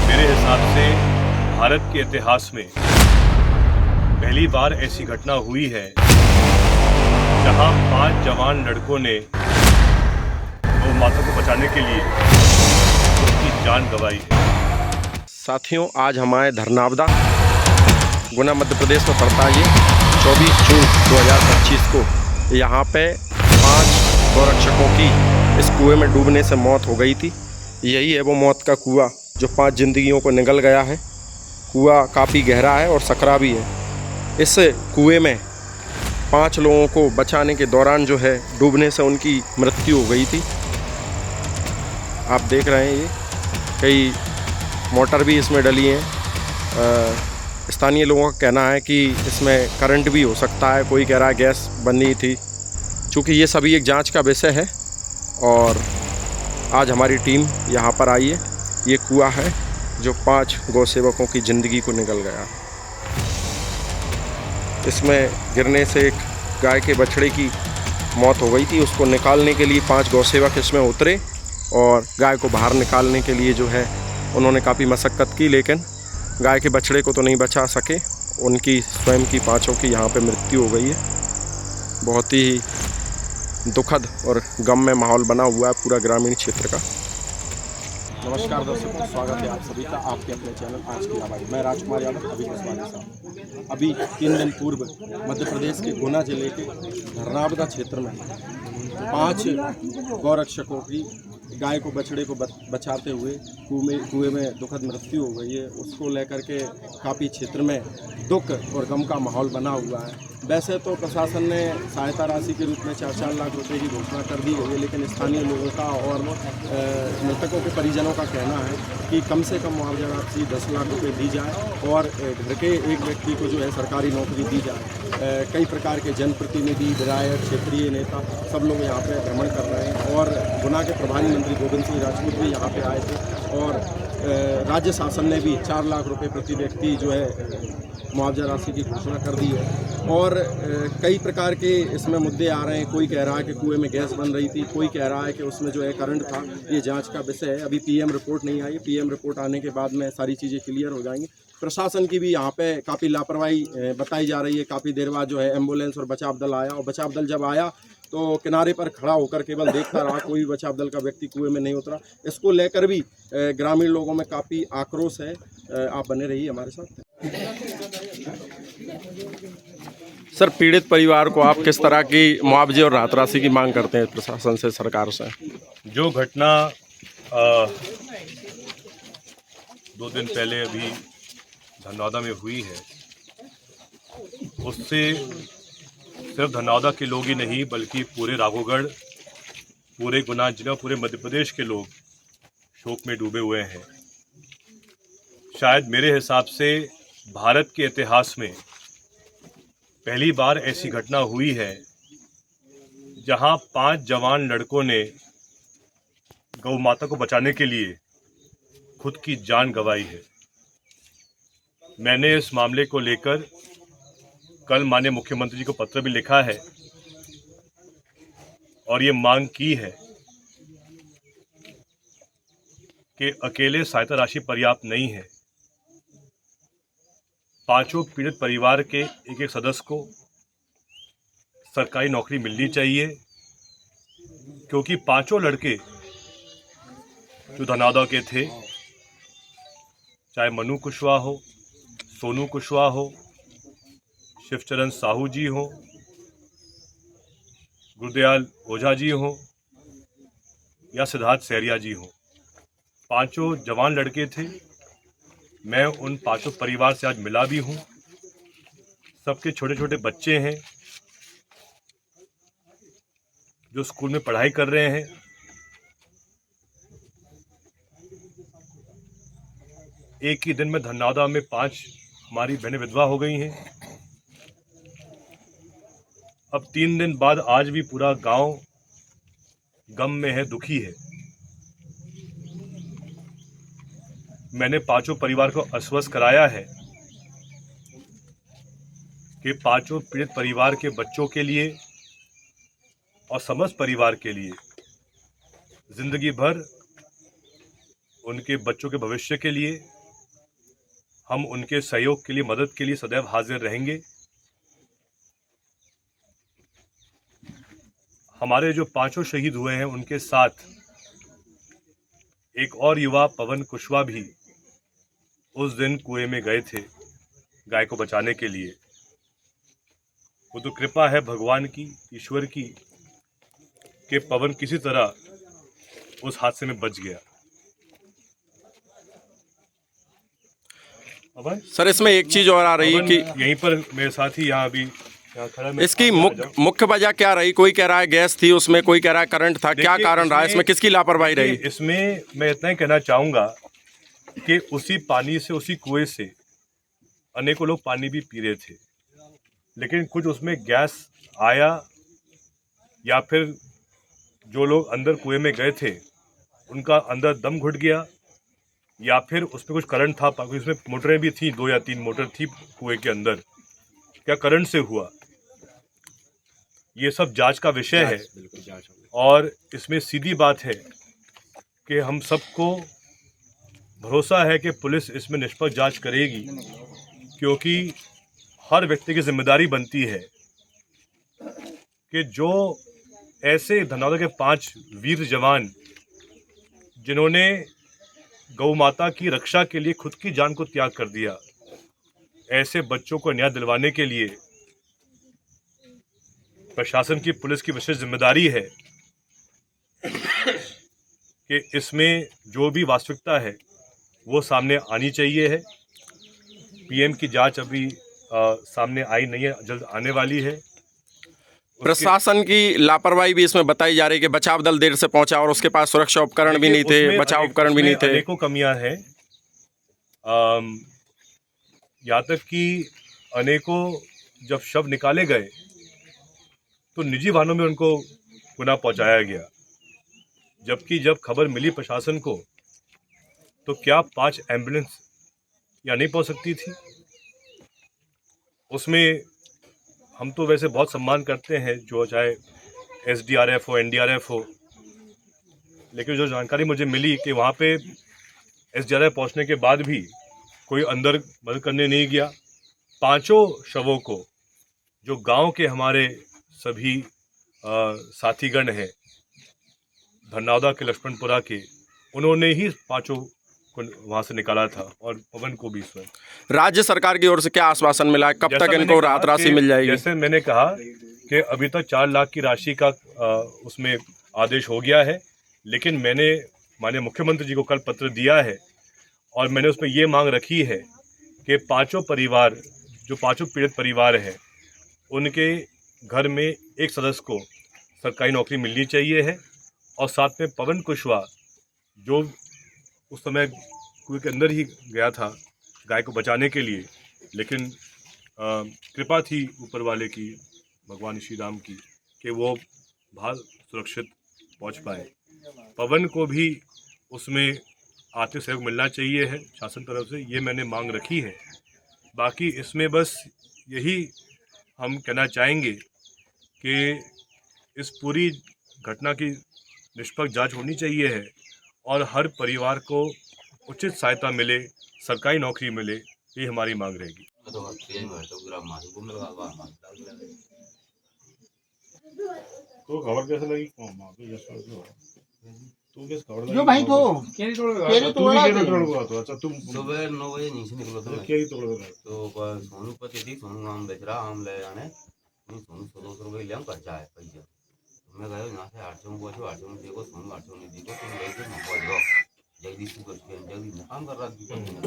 मेरे हिसाब से भारत के इतिहास में पहली बार ऐसी घटना हुई है जहां 5 जवान लड़कों ने गौ माता को बचाने के लिए उसकी जान गंवाई है। साथियों, आज हमारे धरनावदा गुना मध्य प्रदेश में पड़ता है। ये 24 जून 2025 को यहाँ पे 5 गौरक्षकों की इस कुएं में डूबने से मौत हो गई थी। यही है वो मौत का कुआं जो 5 जिंदगियों को निगल गया है। कुआं काफ़ी गहरा है और सकरा भी है। इस कुएं में 5 लोगों को बचाने के दौरान जो है डूबने से उनकी मृत्यु हो गई थी। आप देख रहे हैं ये कई मोटर भी इसमें डली हैं। स्थानीय लोगों का कहना है कि इसमें करंट भी हो सकता है, कोई कह रहा है गैस बनी थी। चूँकि ये सभी एक जांच का विषय है और आज हमारी टीम यहाँ पर आई है। ये कुआं है जो 5 गौ सेवकों की ज़िंदगी को निगल गया। इसमें गिरने से एक गाय के बछड़े की मौत हो गई थी। उसको निकालने के लिए 5 गौ सेवक इसमें उतरे और गाय को बाहर निकालने के लिए जो है उन्होंने काफ़ी मशक्क़त की, लेकिन गाय के बछड़े को तो नहीं बचा सके। उनकी स्वयं की 5 की यहाँ पे मृत्यु हो गई है। बहुत ही दुखद और गम में माहौल बना हुआ है पूरा ग्रामीण क्षेत्र का। नमस्कार दर्शकों, स्वागत है आप सभी का आपके अपने चैनल आज की आवाज़। मैं राजकुमार यादव अभी 3 दिन पूर्व मध्य प्रदेश के गुना जिले के धरनावदा क्षेत्र में 5 गौरक्षकों की गाय को बछड़े को बचाते हुए कुएं में दुखद मृत्यु हो गई है। उसको लेकर के काफ़ी क्षेत्र में दुख और गम का माहौल बना हुआ है। वैसे तो प्रशासन ने सहायता राशि के रूप में 4-4 लाख रुपए की घोषणा कर दी है, लेकिन स्थानीय लोगों का और मृतकों के परिजनों का कहना है कि कम से कम मुआवजा राशि 10 लाख रुपए दी जाए और घर के एक व्यक्ति को जो है सरकारी नौकरी दी जाए। कई प्रकार के जनप्रतिनिधि, विधायक, क्षेत्रीय नेता सब लोग यहाँ पे भ्रमण कर रहे हैं और गुना के प्रभारी मंत्री गोविंद सिंह राजपूत भी यहाँ पे आए थे और राज्य शासन ने भी 4 लाख रुपए प्रति व्यक्ति जो है मुआवजा राशि की घोषणा कर दी है। और कई प्रकार के इसमें मुद्दे आ रहे हैं। कोई कह रहा है कि कुएं में गैस बन रही थी, कोई कह रहा है कि उसमें जो है करंट था। ये जांच का विषय है। अभी पीएम रिपोर्ट नहीं आई। पीएम रिपोर्ट आने के बाद में सारी चीज़ें क्लियर हो जाएंगी। प्रशासन की भी यहाँ पे काफ़ी लापरवाही बताई जा रही है। काफ़ी देर बाद जो है एम्बुलेंस और बचाव दल आया और बचाव दल जब आया तो किनारे पर खड़ा होकर केवल देखता रहा। कोई बचाव दल का व्यक्ति कुएं में नहीं उतरा। इसको लेकर भी ग्रामीण लोगों में काफ़ी आक्रोश है। आप बने रहिए हमारे साथ। सर, पीड़ित परिवार को आप किस तरह की मुआवजे और राहत राशि की मांग करते हैं प्रशासन से, सरकार से? जो घटना 2 दिन पहले अभी धनौदा में हुई है, उससे सिर्फ धनौदा के लोग ही नहीं बल्कि पूरे राघोगढ़, पूरे गुना जिला, पूरे मध्य प्रदेश के लोग शोक में डूबे हुए हैं। शायद मेरे हिसाब से भारत के इतिहास में पहली बार ऐसी घटना हुई है जहां 5 जवान लड़कों ने गौ माता को बचाने के लिए खुद की जान गंवाई है। मैंने इस मामले को लेकर कल माननीय मुख्यमंत्री जी को पत्र भी लिखा है और ये मांग की है कि अकेले सहायता राशि पर्याप्त नहीं है। 5 पीड़ित परिवार के एक सदस्य को सरकारी नौकरी मिलनी चाहिए, क्योंकि 5 लड़के जो धनौदा के थे, चाहे मनु कुशवाहा हो, सोनू कुशवाहा हो, शिवचरण साहू जी हो, गुरदयाल ओझा जी हो या सिद्धार्थ सहरिया जी हो, 5 जवान लड़के थे। मैं उन 5 परिवार से आज मिला भी हूँ। सबके छोटे छोटे बच्चे हैं जो स्कूल में पढ़ाई कर रहे हैं। एक ही दिन में धनौदा में 5 हमारी बहनें विधवा हो गई हैं। अब 3 दिन बाद आज भी पूरा गांव गम में है, दुखी है। मैंने 5 परिवार को आश्वस्त कराया है कि 5 पीड़ित परिवार के बच्चों के लिए और समस्त परिवार के लिए जिंदगी भर उनके बच्चों के भविष्य के लिए हम उनके सहयोग के लिए, मदद के लिए सदैव हाजिर रहेंगे। हमारे जो 5 शहीद हुए हैं उनके साथ एक और युवा पवन कुशवाहा भी उस दिन कुएं में गए थे गाय को बचाने के लिए। वो तो कृपा है भगवान की, ईश्वर की, कि पवन किसी तरह उस हादसे में बच गया। सर, इसमें एक चीज और आ रही है कि यहीं पर मेरे साथ ही यहाँ खड़ा, इसकी मुख्य वजह क्या रही? कोई कह रहा है गैस थी उसमें, कोई कह रहा है करंट था। क्या कारण रहा इसमें? किसकी लापरवाही रही? इसमें मैं इतना ही कहना चाहूंगा कि उसी पानी से, उसी कुएं से अनेकों लोग पानी भी पी रहे थे, लेकिन कुछ उसमें गैस आया या फिर जो लोग अंदर कुएं में गए थे उनका अंदर दम घुट गया, या फिर उसमें कुछ करंट था। उसमें मोटरें भी थी, 2 या 3 मोटर थी कुएं के अंदर। क्या करंट से हुआ, ये सब जांच का विषय है। और इसमें सीधी बात है कि हम सबको भरोसा है कि पुलिस इसमें निष्पक्ष जांच करेगी, क्योंकि हर व्यक्ति की जिम्मेदारी बनती है कि जो ऐसे धनौदा के 5 वीर जवान जिन्होंने गौ माता की रक्षा के लिए खुद की जान को त्याग कर दिया, ऐसे बच्चों को न्याय दिलवाने के लिए प्रशासन की, पुलिस की विशेष जिम्मेदारी है कि इसमें जो भी वास्तविकता है वो सामने आनी चाहिए है। पीएम की जांच अभी सामने आई नहीं है, जल्द आने वाली है। प्रशासन की लापरवाही भी इसमें बताई जा रही है कि बचाव दल देर से पहुंचा और उसके पास सुरक्षा उपकरण भी नहीं थे, बचाव उपकरण भी नहीं थे। अनेकों कमियां हैं, यहाँ तक कि अनेकों जब शव निकाले गए तो निजी वाहनों में उनको गुना पहुंचाया गया, जबकि जब खबर मिली प्रशासन को तो क्या 5 एम्बुलेंस यहाँ नहीं पहुंच सकती थी? उसमें हम तो वैसे बहुत सम्मान करते हैं, जो चाहे SDRF हो, NDRF हो, लेकिन जो जानकारी मुझे मिली कि वहाँ पे SDRF पहुँचने के बाद भी कोई अंदर मदद करने नहीं गया। 5 शवों को जो गांव के हमारे सभी साथीगण हैं, धनौदा के, लक्ष्मणपुरा के, उन्होंने ही 5 को वहाँ से निकाला था, और पवन को भी स्वयं। राज्य सरकार की ओर से क्या आश्वासन मिला है? कब तक इनको राहत राशि मिल जाएगी? जैसे मैंने कहा कि अभी तक 4 लाख की राशि का उसमें आदेश हो गया है, लेकिन मैंने माननीय मुख्यमंत्री जी को कल पत्र दिया है और मैंने उसमें ये मांग रखी है कि 5 परिवार, जो 5 पीड़ित परिवार हैं, उनके घर में एक सदस्य को सरकारी नौकरी मिलनी चाहिए है, और साथ में पवन कुशवाहा जो उस समय कुएं के अंदर ही गया था गाय को बचाने के लिए, लेकिन कृपा थी ऊपर वाले की, भगवान श्री राम की, कि वो बाहर सुरक्षित पहुंच पाए। पवन को भी उसमें आर्थिक सहयोग मिलना चाहिए है शासन तरफ से, ये मैंने मांग रखी है। बाकी इसमें बस यही हम कहना चाहेंगे कि इस पूरी घटना की निष्पक्ष जांच होनी चाहिए है और हर परिवार को उचित सहायता मिले, सरकारी नौकरी मिले, ये हमारी मांग रहेगी। तो खबर कैसे लगी? तू किस खबर जो भाई तो केरी तोड़ा तो अच्छा तुम सुबह 9 बजे नीचे निकलो तो केरी तोड़ दो तो सोनू पति थी, सोनू आम बेच रहा, आम ले आने सोनू 100 रुपये ले खर्चा है पैसा। मैं गया यहाँ से 800 में पहुँचो, 800 में देखो, सोनू 800 में देखो, तुम गए थे मैं पहुँच जाओ जगदीश जगदीश में काम कर रहा था,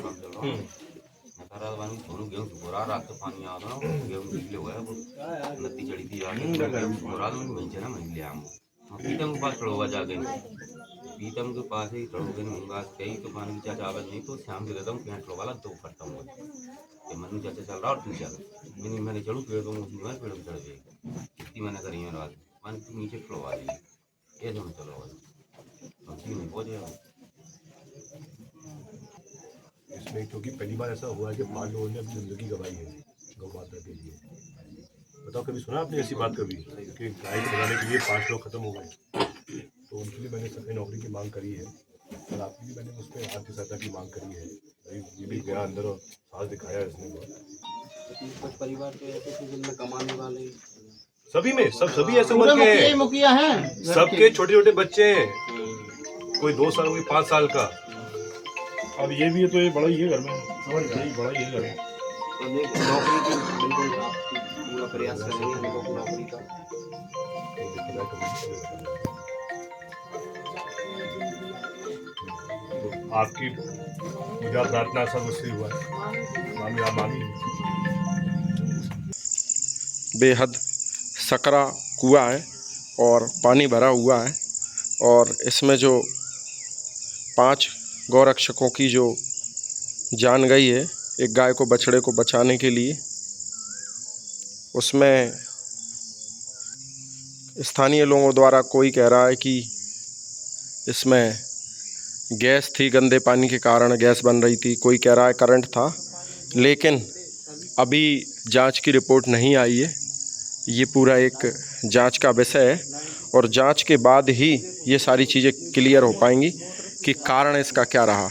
काम चल रहा मैं कर रहा था। सोनू गेहूँ सुखोरा, रात तो पानी आ रहा गेहूँ निकले हुआ है, नदी चढ़ी थी यार, गेहूँ सुखोरा मैं ना मैं ले आऊँ पीतम के पास खड़ोगा जाके, पीतम के पास ही खड़ोगे नहीं बात कही तो पानी की चाचा आवाज नहीं तो शाम के देता हूँ पेट्रोल वाला 2 फटता हूँ कि मनु चाचा चल रहा और तू चल, मैंने चढ़ू पेड़ को मुझे पेड़ में चढ़ जाएगी, कितनी मैंने करी है रात मान तू नीचे खड़वा दी ये तो चलो नहीं पहुँचे। इसमें क्योंकि पहली बार ऐसा हुआ है कि 5 लोगों ने अपनी जिंदगी गंवाई है गौ माता के लिए। बताओ, कभी सुना आपने ऐसी बात कभी कि गाय को बचाने के लिए 5 लोग खत्म हो गए? तो उनके लिए मैंने सरकारी नौकरी की मांग करी है और आपकी भी मैंने उस पर आर्थिक सहायता की मांग करी है। ये भी गया अंदर और साथ दिखाया इसने। कुछ परिवार तो ऐसे थे जिनमें कमाने वाले सभी में सभी ऐसे उम्र के हैं, मुखिया हैं, सबके छोटे छोटे बच्चे हैं, कोई 2 साल कोई 5 साल का। अब ये भी है तो ये बड़ा ही है घर में, समझ गए, बड़ा ही है घर में। तो देख नौकरी की बिल्कुल आप पूरा प्रयास करेंगे उनको नौकरी का। आपकी पूजा प्रार्थना सब उससे हुआ है। मामी आप मामी बेहद सकरा कुआं है और पानी भरा हुआ है, और इसमें जो 5 गौरक्षकों की जो जान गई है एक गाय को बछड़े को बचाने के लिए, उसमें स्थानीय लोगों द्वारा कोई कह रहा है कि इसमें गैस थी, गंदे पानी के कारण गैस बन रही थी, कोई कह रहा है करंट था, लेकिन अभी जांच की रिपोर्ट नहीं आई है। ये पूरा एक जांच का विषय है और जांच के बाद ही ये सारी चीज़ें क्लियर हो पाएंगी कि कारण इसका क्या रहा।